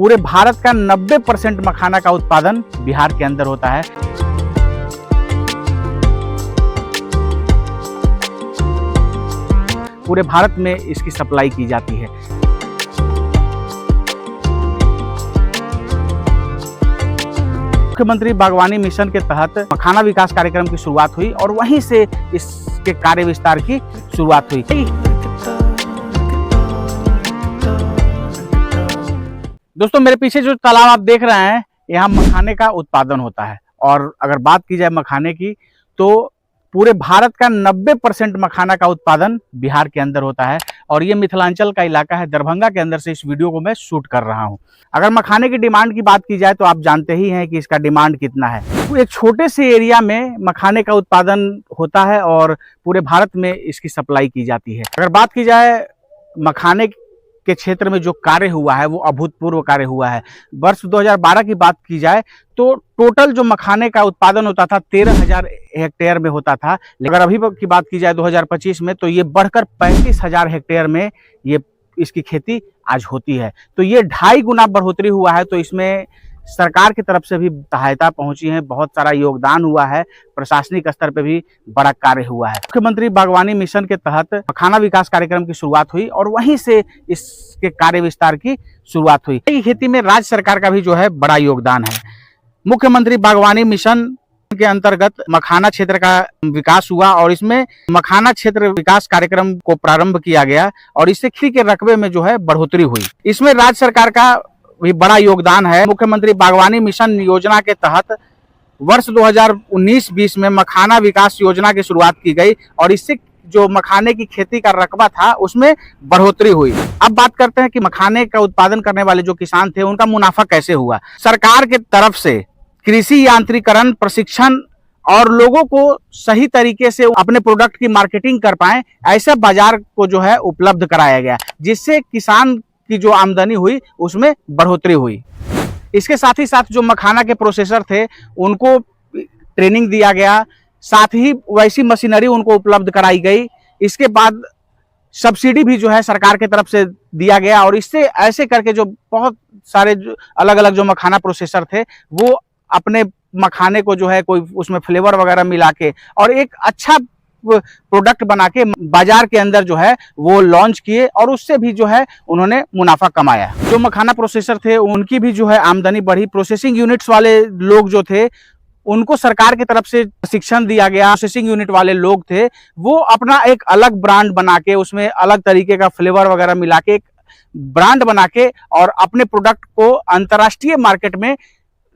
पूरे भारत का 90% मखाना का उत्पादन बिहार के अंदर होता है। पूरे भारत में इसकी सप्लाई की जाती है। मुख्यमंत्री बागवानी मिशन के तहत मखाना विकास कार्यक्रम की शुरुआत हुई और वहीं से इसके कार्य विस्तार की शुरुआत हुई। दोस्तों, मेरे पीछे जो तालाब आप देख रहे हैं, यहाँ मखाने का उत्पादन होता है। और अगर बात की जाए मखाने की, तो पूरे भारत का 90% मखाना का उत्पादन बिहार के अंदर होता है। और ये मिथिलांचल का इलाका है, दरभंगा के अंदर से इस वीडियो को मैं शूट कर रहा हूँ। अगर मखाने की डिमांड की बात की जाए तो आप जानते ही हैं कि इसका डिमांड कितना है। तो एक छोटे से एरिया में मखाने का उत्पादन होता है और पूरे भारत में इसकी सप्लाई की जाती है। अगर बात की जाए मखाने के क्षेत्र में जो कार्य हुआ है, वो अभूतपूर्व कार्य हुआ है। वर्ष 2012 की बात की जाए तो टोटल जो मखाने का उत्पादन होता था 13,000 हेक्टेयर में होता था। अगर अभी की बात की जाए 2025 में, तो ये बढ़कर 35,000 हेक्टेयर में ये इसकी खेती आज होती है। तो ये 2.5 गुना बढ़ोतरी हुआ है। तो इसमें सरकार की तरफ से भी सहायता पहुंची है, बहुत सारा योगदान हुआ है, प्रशासनिक स्तर पे भी बड़ा कार्य हुआ है। मुख्यमंत्री बागवानी मिशन के तहत मखाना विकास कार्यक्रम की शुरुआत हुई और वहीं से इसके कार्य विस्तार की शुरुआत हुई। खेती में राज्य सरकार का भी जो है बड़ा योगदान है। मुख्यमंत्री बागवानी मिशन के अंतर्गत मखाना क्षेत्र का विकास हुआ और इसमें मखाना क्षेत्र विकास कार्यक्रम को प्रारंभ किया गया और इससे खेती के रकबे में जो है बढ़ोतरी हुई। इसमें राज्य सरकार का भी बड़ा योगदान है। मुख्यमंत्री बागवानी मिशन योजना के तहत वर्ष 2019-20 में मखाना विकास योजना की शुरुआत की गई और इससे जो मखाने की खेती का रकबा था उसमें बढ़ोतरी हुई। अब बात करते हैं कि मखाने का उत्पादन करने वाले जो किसान थे उनका मुनाफा कैसे हुआ। सरकार के तरफ से कृषि यांत्रिकरण प्रशिक्षण और लोगों को सही तरीके से अपने प्रोडक्ट की मार्केटिंग कर पाए, ऐसा बाजार को जो है उपलब्ध कराया गया, जिससे किसान की जो आमदनी हुई उसमें बढ़ोतरी हुई। इसके साथ ही साथ जो मखाना के प्रोसेसर थे उनको ट्रेनिंग दिया गया, साथ ही वैसी मशीनरी उनको उपलब्ध कराई गई। इसके बाद सब्सिडी भी जो है सरकार की तरफ से दिया गया और इससे ऐसे करके जो बहुत सारे अलग अलग जो मखाना प्रोसेसर थे वो अपने मखाने को जो है कोई उसमें फ्लेवर वगैरह मिला के और एक अच्छा प्रोडक्ट बना के बाजार के अंदर जो है वो लॉन्च किए और उससे भी जो है उन्होंने मुनाफा कमाया। जो मखाना प्रोसेसर थे उनकी भी जो है आमदनी बढ़ी। प्रोसेसिंग यूनिट्स वाले लोग जो थे उनको सरकार की तरफ से प्रशिक्षण दिया गया। प्रोसेसिंग यूनिट वाले लोग थे वो अपना एक अलग ब्रांड बना के उसमें अलग तरीके का फ्लेवर वगैरह मिला के एक ब्रांड बना के और अपने प्रोडक्ट को अंतर्राष्ट्रीय मार्केट में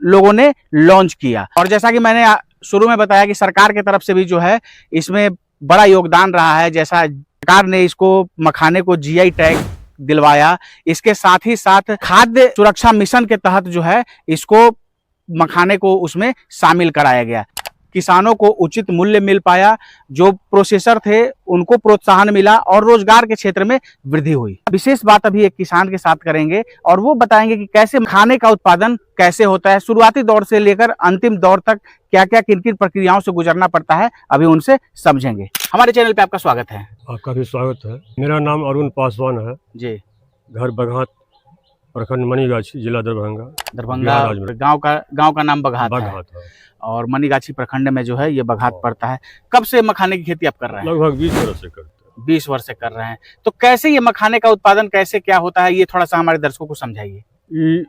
लोगों ने लॉन्च किया। और जैसा कि मैंने शुरू में बताया कि सरकार की तरफ से भी जो है इसमें बड़ा योगदान रहा है। जैसा सरकार ने इसको मखाने को जीआई टैग दिलवाया, इसके साथ ही साथ खाद्य सुरक्षा मिशन के तहत जो है इसको मखाने को उसमें शामिल कराया गया। किसानों को उचित मूल्य मिल पाया, जो प्रोसेसर थे उनको प्रोत्साहन मिला और रोजगार के क्षेत्र में वृद्धि हुई। विशेष बात अभी एक किसान के साथ करेंगे और वो बताएंगे कि कैसे मखाने का उत्पादन कैसे होता है, शुरुआती दौर से लेकर अंतिम दौर तक क्या क्या किन किन प्रक्रियाओं से गुजरना पड़ता है, अभी उनसे समझेंगे। हमारे चैनल पे आपका स्वागत है। आपका भी स्वागत है। मेरा नाम अरुण पासवान है जी। घर बघात, प्रखंड मनीगाछी, जिला दरभंगा। गांव का नाम बघात है और मनीगाछी प्रखंड में जो है ये बघात पड़ता है। कब से मखाने की खेती आप कर रहे हैं? लगभग 20 वर्ष से करते हैं। 20 वर्ष से कर रहे हैं। तो कैसे ये मखाने का उत्पादन कैसे क्या होता है, ये थोड़ा सा हमारे दर्शकों को समझाइए।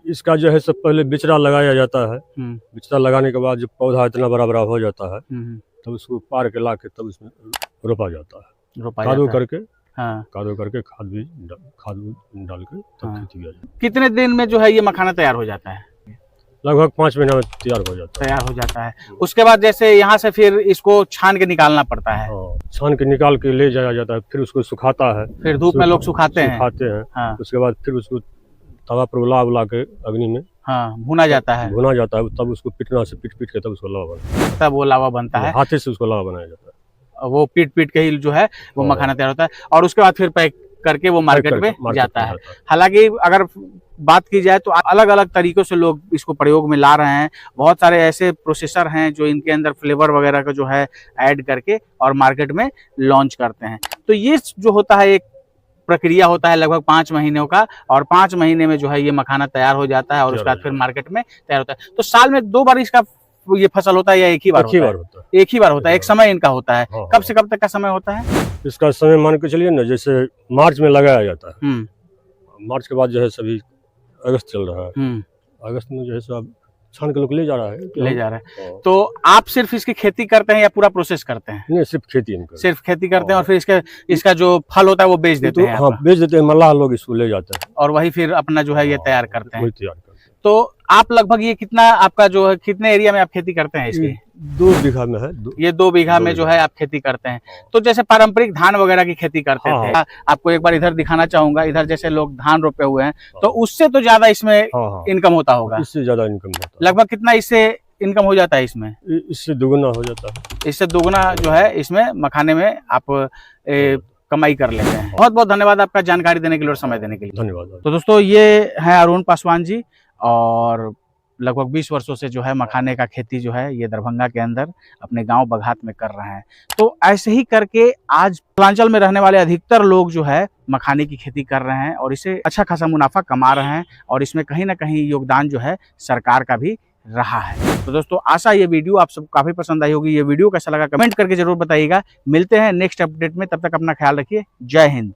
इसका जो है सब पहले बिचड़ा लगाया जाता है। बिचड़ा लगाने के बाद जब पौधा इतना बड़ा बड़ा हो जाता है तब उसको पार के ला के तब उसमें रोपा जाता है। कादो करके खाद डाल के तब खेती किया जाता है। कितने दिन में जो है ये मखाना तैयार हो जाता है? लगभग 5 महीना में तैयार हो जाता है। उसके बाद जैसे यहाँ से फिर इसको छान के निकालना पड़ता है। छान के निकाल के ले जाया जाता है, फिर उसको सुखाता है, फिर धूप में लोग सुखाते हैं। उसके बाद फिर उसको तवा पर उला के अग्नि में भुना जाता है। तब उसको पीटना से पीट के तब उसको लावा बनता है। हाथे से उसको लावा बनाया जाता है। वो पीट के ही जो है वो मखाना तैयार होता है और उसके बाद फिर पैक करके वो मार्केट में जाता है। हालांकि अगर बात की जाए तो अलग अलग तरीकों से लोग इसको प्रयोग में ला रहे हैं। बहुत सारे ऐसे प्रोसेसर हैं जो इनके अंदर फ्लेवर वगैरह का जो है ऐड करके और मार्केट में लॉन्च करते हैं। तो ये जो होता है एक प्रक्रिया होता है लगभग 5 महीनों का, और 5 महीने में जो है ये मखाना तैयार हो जाता है और उसके बाद फिर मार्केट में तैयार होता है। तो साल में 2 बार इसका ये फसल होता है या एक ही बार होता है? एक ही बार होता है। एक समय इनका होता है। कब से कब तक का समय होता है इसका? समय मान के चलिए ना, जैसे मार्च में लगाया जाता है, मार्च के बाद जो है सभी अगस्त चल रहा है, अगस्त में जो है सब छान के लोग ले जा रहा है। तो आप सिर्फ इसकी खेती करते हैं या पूरा प्रोसेस करते हैं? नहीं, सिर्फ खेती करते हैं और फिर इसका जो फल होता है वो बेच देते हैं? हाँ, बेच देते हैं, मल्लाह लोग इसको ले जाते हैं और वही फिर अपना जो है ये तैयार करते हैं। तैयार करते हैं। तो आप लगभग ये कितना आपका जो है, कितने एरिया में आप खेती करते हैं इसकी? 2 बीघा में है। ये 2 बीघा में जो है आप खेती करते हैं। तो जैसे पारंपरिक धान वगैरह की खेती करते थे, आपको एक बार इधर दिखाना चाहूंगा। इधर जैसे लोग धान रोपे हुए हैं, तो उससे तो ज्यादा इसमें इनकम होता होगा? इससे ज्यादा इनकम होता है। लगभग कितना इससे इनकम हो जाता है इसमें? इससे दुगुना हो जाता है। इससे दुगुना जो है इसमें मखाने में आप कमाई कर लेते हैं। बहुत बहुत धन्यवाद आपका जानकारी देने के लिए और समय देने के लिए। धन्यवाद। तो दोस्तों, ये है अरुण पासवान जी, और लगभग 20 वर्षों से जो है मखाने का खेती जो है ये दरभंगा के अंदर अपने गांव बघात में कर रहे हैं। तो ऐसे ही करके आज मिथिलांचल में रहने वाले अधिकतर लोग जो है मखाने की खेती कर रहे हैं और इसे अच्छा खासा मुनाफा कमा रहे हैं, और इसमें कहीं ना कहीं योगदान जो है सरकार का भी रहा है। तो दोस्तों, आशा ये वीडियो आप सबको काफी पसंद आई होगी। ये वीडियो कैसा लगा कमेंट करके जरूर बताइएगा। मिलते हैं नेक्स्ट अपडेट में, तब तक अपना ख्याल रखिए। जय हिंद।